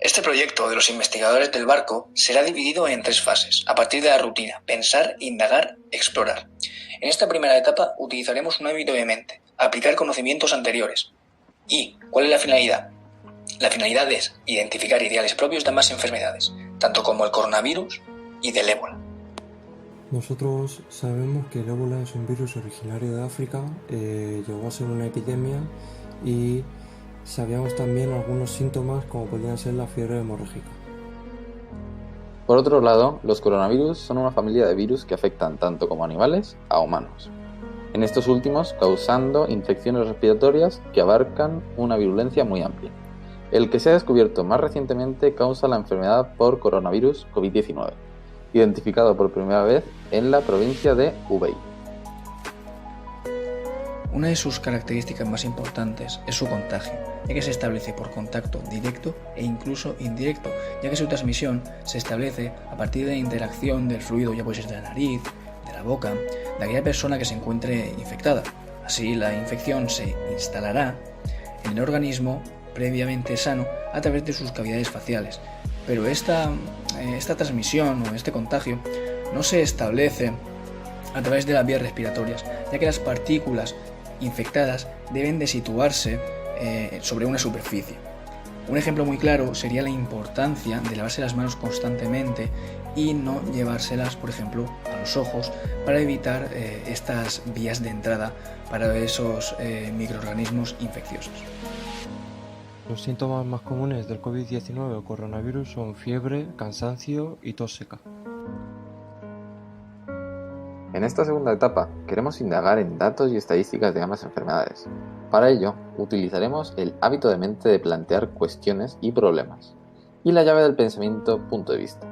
Este proyecto de los investigadores del barco será dividido en 3 fases, a partir de la rutina: pensar, indagar, explorar. En esta primera etapa utilizaremos un hábito de mente, aplicar conocimientos anteriores. ¿Y cuál es la finalidad? La finalidad es identificar ideales propios de ambas enfermedades, tanto como el coronavirus y del ébola. Nosotros sabemos que el ébola es un virus originario de África, llegó a ser una epidemia y sabíamos también algunos síntomas como podían ser la fiebre hemorrágica. Por otro lado, los coronavirus son una familia de virus que afectan tanto como animales a humanos. En estos últimos causando infecciones respiratorias que abarcan una virulencia muy amplia. El que se ha descubierto más recientemente causa la enfermedad por coronavirus COVID-19, identificado por primera vez en la provincia de Hubei. Una de sus características más importantes es su contagio, ya que se establece por contacto directo e incluso indirecto, ya que su transmisión se establece a partir de la interacción del fluido, ya puede ser de la nariz, de la boca, de aquella persona que se encuentre infectada. Así, la infección se instalará en el organismo previamente sano a través de sus cavidades faciales. Pero esta transmisión o este contagio no se establece a través de las vías respiratorias, ya que las partículas infectadas deben de situarse sobre una superficie. Un ejemplo muy claro sería la importancia de lavarse las manos constantemente y no llevárselas, por ejemplo, a los ojos para evitar estas vías de entrada para esos microorganismos infecciosos. Los síntomas más comunes del COVID-19 o coronavirus son fiebre, cansancio y tos seca. En esta segunda etapa queremos indagar en datos y estadísticas de ambas enfermedades. Para ello, utilizaremos el hábito de mente de plantear cuestiones y problemas, y la llave del pensamiento punto de vista,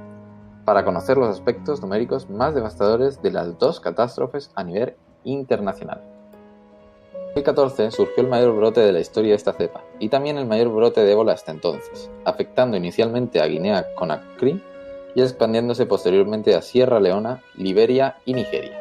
para conocer los aspectos numéricos más devastadores de las dos catástrofes a nivel internacional. En 2014 surgió el mayor brote de la historia de esta cepa, y también el mayor brote de ébola hasta entonces, afectando inicialmente a Guinea-Conakry, y expandiéndose posteriormente a Sierra Leona, Liberia y Nigeria.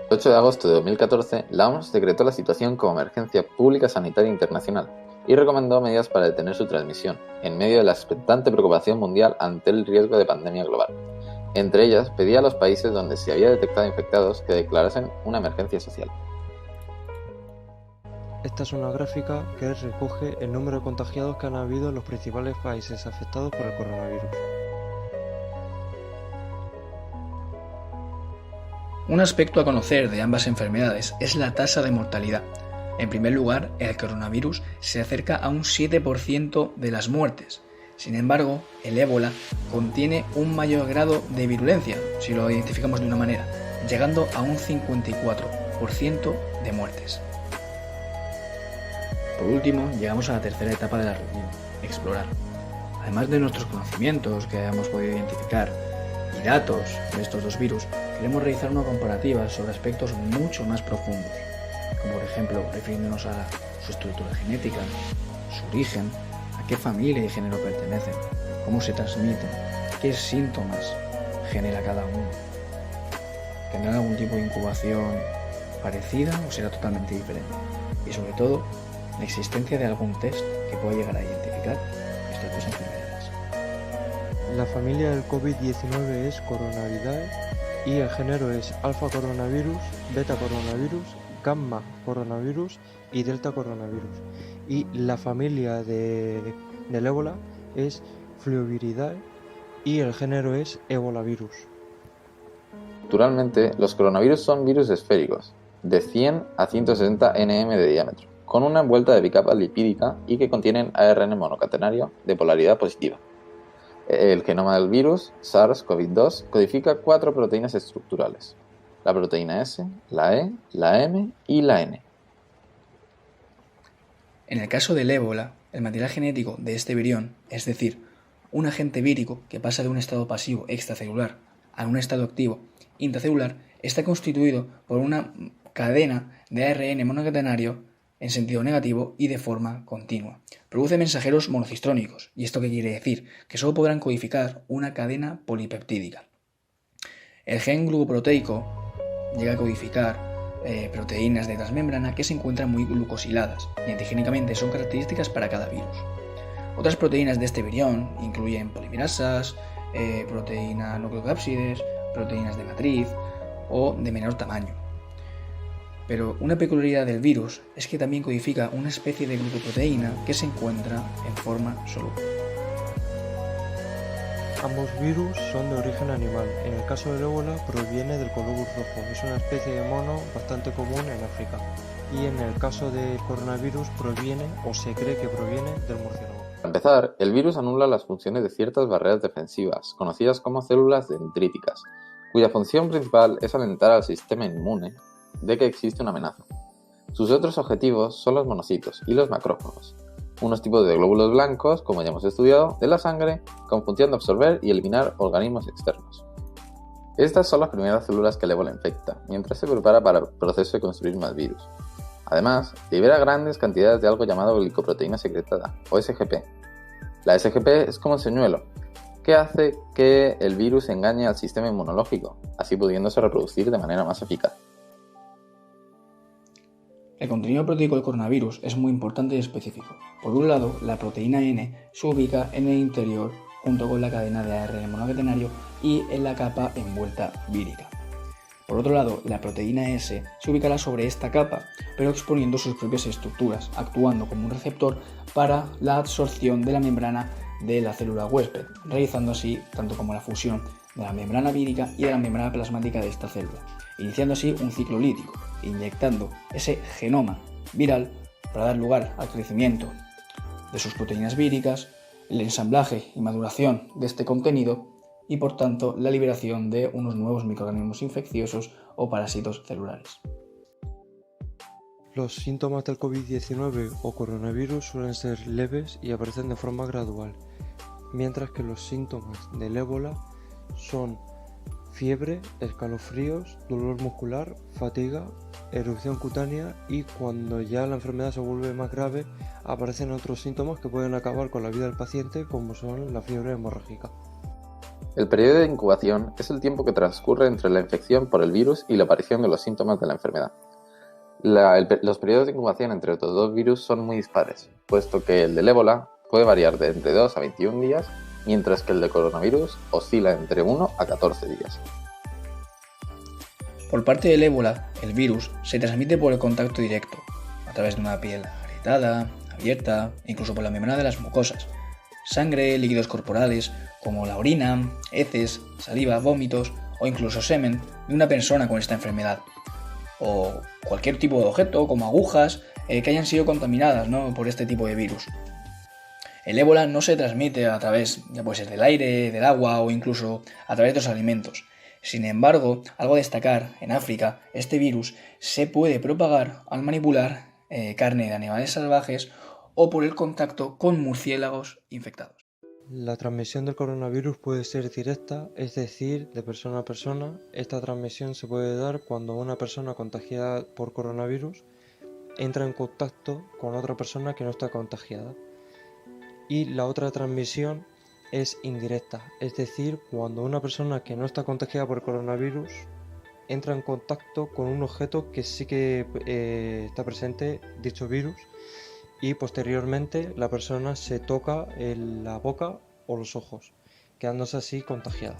El 8 de agosto de 2014, la OMS decretó la situación como emergencia pública sanitaria internacional y recomendó medidas para detener su transmisión, en medio de la expectante preocupación mundial ante el riesgo de pandemia global. Entre ellas, pedía a los países donde se había detectado infectados que declarasen una emergencia social. Esta es una gráfica que recoge el número de contagiados que han habido en los principales países afectados por el coronavirus. Un aspecto a conocer de ambas enfermedades es la tasa de mortalidad. En primer lugar, el coronavirus se acerca a un 7% de las muertes. Sin embargo, el ébola contiene un mayor grado de virulencia, si lo identificamos de una manera, llegando a un 54% de muertes. Por último, llegamos a la tercera etapa de la rutina: explorar. Además de nuestros conocimientos que hayamos podido identificar y datos de estos dos virus, queremos realizar una comparativa sobre aspectos mucho más profundos, como por ejemplo refiriéndonos a su estructura genética, su origen, a qué familia y género pertenecen, cómo se transmiten, qué síntomas genera cada uno. ¿Tendrán algún tipo de incubación parecida o será totalmente diferente? Y sobre todo, la existencia de algún test que pueda llegar a identificar estas dos enfermedades. La familia del COVID-19 es Coronaviridae y el género es alfa coronavirus, beta coronavirus, gamma coronavirus y delta coronavirus. Y la familia del ébola es Fluoviridae y el género es ebolavirus. Naturalmente, los coronavirus son virus esféricos, de 100 a 160 nm de diámetro, con una envuelta de bicapa lipídica y que contienen ARN monocatenario de polaridad positiva. El genoma del virus, SARS-CoV-2, codifica 4 proteínas estructurales: la proteína S, la E, la M y la N. En el caso del ébola, el material genético de este virión, es decir, un agente vírico que pasa de un estado pasivo extracelular a un estado activo intracelular, está constituido por una cadena de ARN monocatenario en sentido negativo y de forma continua. Produce mensajeros monocistrónicos. ¿Y esto qué quiere decir? Que solo podrán codificar una cadena polipeptídica. El gen glucoproteico llega a codificar proteínas de transmembrana que se encuentran muy glucosiladas y antigénicamente son características para cada virus. Otras proteínas de este virión incluyen polimerasas, proteínas nucleocápsides, proteínas de matriz o de menor tamaño. Pero una peculiaridad del virus es que también codifica una especie de glucoproteína que se encuentra en forma soluble. Ambos virus son de origen animal. En el caso del ébola proviene del colobus rojo, es una especie de mono bastante común en África. Y en el caso del coronavirus proviene, o se cree que proviene, del murciélago. Para empezar, el virus anula las funciones de ciertas barreras defensivas, conocidas como células dendríticas, cuya función principal es alentar al sistema inmune de que existe una amenaza. Sus otros objetivos son los monocitos y los macrófagos, unos tipos de glóbulos blancos, como ya hemos estudiado, de la sangre, con función de absorber y eliminar organismos externos. Estas son las primeras células que el ébola infecta, mientras se prepara para el proceso de construir más virus. Además, libera grandes cantidades de algo llamado glicoproteína secretada, o SGP. La SGP es como un señuelo, que hace que el virus engañe al sistema inmunológico, así pudiéndose reproducir de manera más eficaz. El contenido proteico del coronavirus es muy importante y específico. Por un lado, la proteína N se ubica en el interior junto con la cadena de ARN monocatenario y en la capa envuelta vírica. Por otro lado, la proteína S se ubicará sobre esta capa, pero exponiendo sus propias estructuras, actuando como un receptor para la absorción de la membrana de la célula huésped, realizando así tanto como la fusión de la membrana vírica y de la membrana plasmática de esta célula, iniciando así un ciclo lítico, inyectando ese genoma viral para dar lugar al crecimiento de sus proteínas víricas, el ensamblaje y maduración de este contenido y por tanto la liberación de unos nuevos microorganismos infecciosos o parásitos celulares. Los síntomas del COVID-19 o coronavirus suelen ser leves y aparecen de forma gradual, mientras que los síntomas del ébola son fiebre, escalofríos, dolor muscular, fatiga, erupción cutánea y cuando ya la enfermedad se vuelve más grave aparecen otros síntomas que pueden acabar con la vida del paciente, como son la fiebre hemorrágica. El periodo de incubación es el tiempo que transcurre entre la infección por el virus y la aparición de los síntomas de la enfermedad. Los periodos de incubación entre estos dos virus son muy dispares, puesto que el del ébola puede variar de entre 2 a 21 días, mientras que el del coronavirus oscila entre 1 a 14 días. Por parte del ébola, el virus se transmite por el contacto directo, a través de una piel agrietada, abierta, incluso por la membrana de las mucosas, sangre, líquidos corporales como la orina, heces, saliva, vómitos o incluso semen de una persona con esta enfermedad, o cualquier tipo de objeto como agujas que hayan sido contaminadas, ¿no?, por este tipo de virus. El ébola no se transmite a través del aire, del agua o incluso a través de los alimentos. Sin embargo, algo a destacar, en África este virus se puede propagar al manipular carne de animales salvajes o por el contacto con murciélagos infectados. La transmisión del coronavirus puede ser directa, es decir, de persona a persona. Esta transmisión se puede dar cuando una persona contagiada por coronavirus entra en contacto con otra persona que no está contagiada. Y la otra transmisión es indirecta, es decir, cuando una persona que no está contagiada por coronavirus entra en contacto con un objeto que sí que está presente dicho virus y posteriormente la persona se toca en la boca o los ojos, quedándose así contagiada.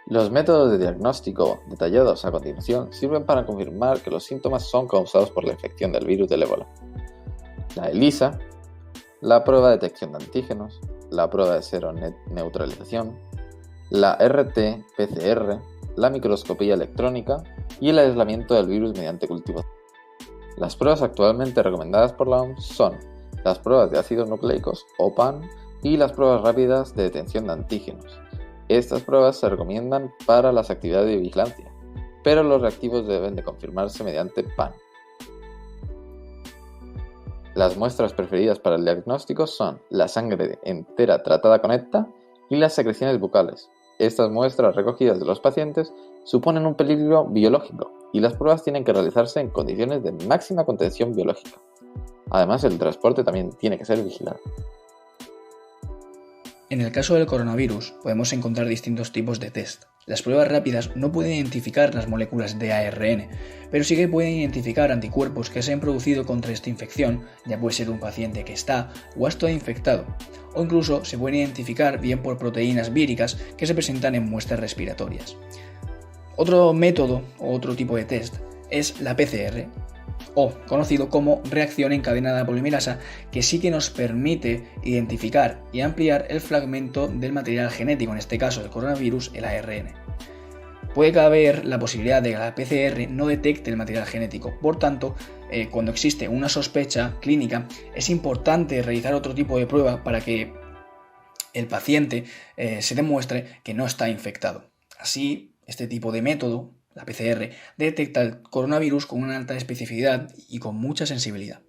Los métodos de diagnóstico detallados a continuación sirven para confirmar que los síntomas son causados por la infección del virus del ébola. La ELISA, la prueba de detección de antígenos, la prueba de seroneutralización, la RT-PCR, la microscopía electrónica y el aislamiento del virus mediante cultivo. Las pruebas actualmente recomendadas por la OMS son las pruebas de ácidos nucleicos o PAN y las pruebas rápidas de detección de antígenos. Estas pruebas se recomiendan para las actividades de vigilancia, pero los reactivos deben de confirmarse mediante PAN. Las muestras preferidas para el diagnóstico son la sangre entera tratada con EPTA y las secreciones bucales. Estas muestras recogidas de los pacientes suponen un peligro biológico y las pruebas tienen que realizarse en condiciones de máxima contención biológica. Además, el transporte también tiene que ser vigilado. En el caso del coronavirus podemos encontrar distintos tipos de test. Las pruebas rápidas no pueden identificar las moléculas de ARN, pero sí que pueden identificar anticuerpos que se han producido contra esta infección, ya puede ser un paciente que está o ha estado infectado, o incluso se pueden identificar bien por proteínas víricas que se presentan en muestras respiratorias. Otro método o otro tipo de test es la PCR, o conocido como reacción en cadena de polimerasa, que sí que nos permite identificar y ampliar el fragmento del material genético, en este caso del coronavirus, el ARN. Puede caber la posibilidad de que la PCR no detecte el material genético, por tanto, cuando existe una sospecha clínica, es importante realizar otro tipo de prueba para que el paciente se demuestre que no está infectado. Así, este tipo de método, la PCR, detecta el coronavirus con una alta especificidad y con mucha sensibilidad.